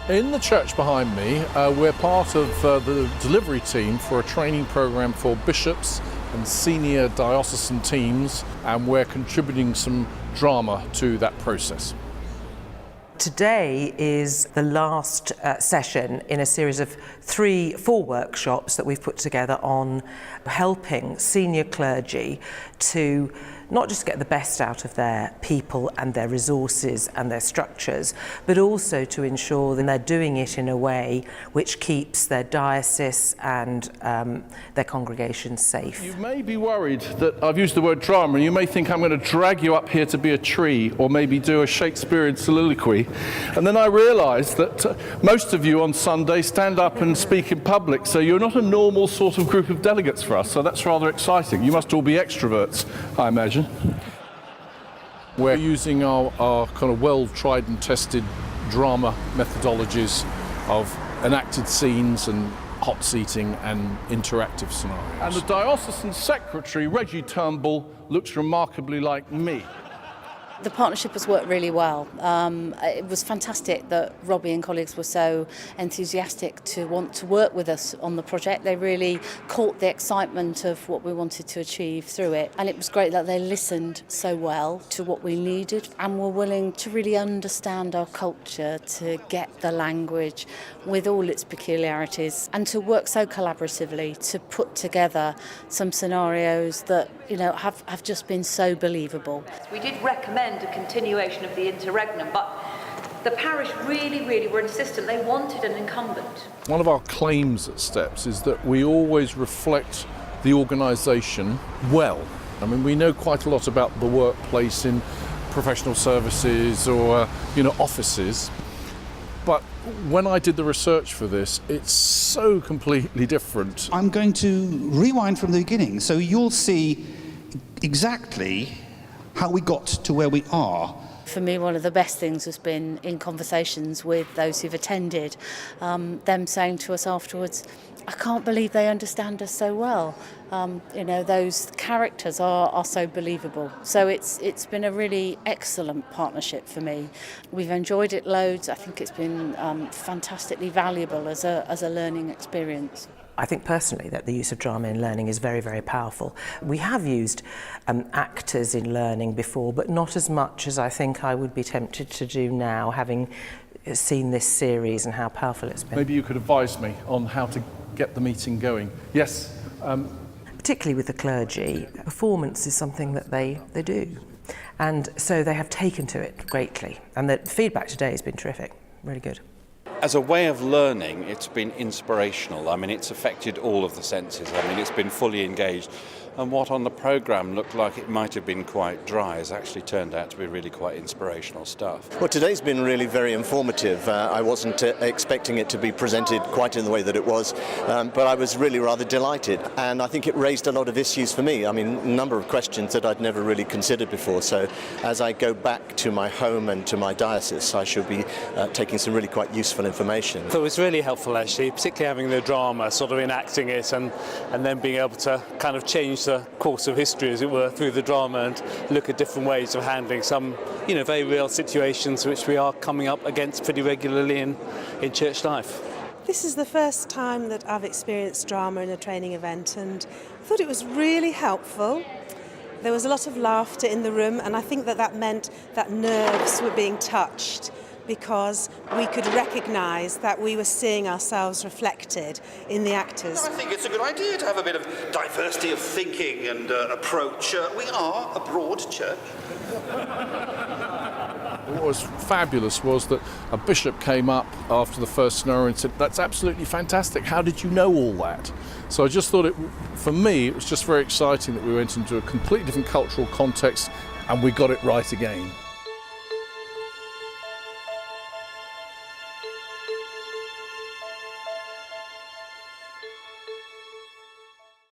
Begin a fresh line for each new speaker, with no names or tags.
In the church behind me, we're part of the delivery team for a training programme for bishops and senior diocesan teams, and we're contributing some drama to that process.
Today is the last session in a series of 4 workshops that we've put together on helping senior clergy to not just get the best out of their people and their resources and their structures, but also to ensure that they're doing it in a way which keeps their diocese and their congregations safe.
You may be worried that I've used the word drama, and you may think I'm going to drag you up here to be a tree or maybe do a Shakespearean soliloquy. And then I realised that most of you on Sunday stand up and speak in public, so you're not a normal sort of group of delegates for us, so that's rather exciting. You must all be extroverts, I imagine. We're using our kind of well-tried and tested drama methodologies of enacted scenes and hot seating and interactive scenarios. And the diocesan secretary, Reggie Turnbull, looks remarkably like me.
The partnership has worked really well. It was fantastic that Robbie and colleagues were so enthusiastic to want to work with us on the project. They really caught the excitement of what we wanted to achieve through it. And it was great that they listened so well to what we needed and were willing to really understand our culture, to get the language with all its peculiarities and to work so collaboratively to put together some scenarios that, you know, have just been so believable.
We did recommend a continuation of the interregnum, but the parish really were insistent. They wanted an incumbent.
One of our claims at Steps is that we always reflect the organisation well. I mean, we know quite a lot about the workplace in professional services or, offices. But when I did the research for this, it's so completely different.
I'm going to rewind from the beginning, so you'll see exactly how we got to where we are.
For me, one of the best things has been in conversations with those who've attended, them saying to us afterwards, I can't believe they understand us so well. Those characters are so believable. So it's been a really excellent partnership for me. We've enjoyed it loads. I think it's been fantastically valuable as a learning experience.
I think personally that the use of drama in learning is very powerful. We have used actors in learning before, but not as much as I think I would be tempted to do now, having seen this series and how powerful it's been.
Maybe you could advise me on how to get the meeting going. Yes?
Particularly with the clergy, performance is something that they do. And so they have taken to it greatly. And the feedback today has been terrific, really good.
As a way of learning, it's been inspirational. I mean, it's affected all of the senses. I mean, it's been fully engaged. And what on the programme looked like it might have been quite dry has actually turned out to be really quite inspirational stuff.
Well, today's been really very informative. I wasn't expecting it to be presented quite in the way that it was, but I was really rather delighted. And I think it raised a lot of issues for me. I mean, a number of questions that I'd never really considered before. So as I go back to my home and to my diocese, I should be taking some really quite useful information.
So it was really helpful, actually, particularly having the drama, sort of enacting it and then being able to kind of change the course of history, as it were, through the drama and look at different ways of handling some, very real situations which we are coming up against pretty regularly in church life.
This is the first time that I've experienced drama in a training event, and I thought it was really helpful. There was a lot of laughter in the room, and I think that meant that nerves were being touched, because we could recognise that we were seeing ourselves reflected in the actors.
I think it's a good idea to have a bit of diversity of thinking and approach. We are a broad church.
What was fabulous was that a bishop came up after the first scenario and said, "That's absolutely fantastic. How did you know all that?" So I just thought for me, it was just very exciting that we went into a completely different cultural context and we got it right again.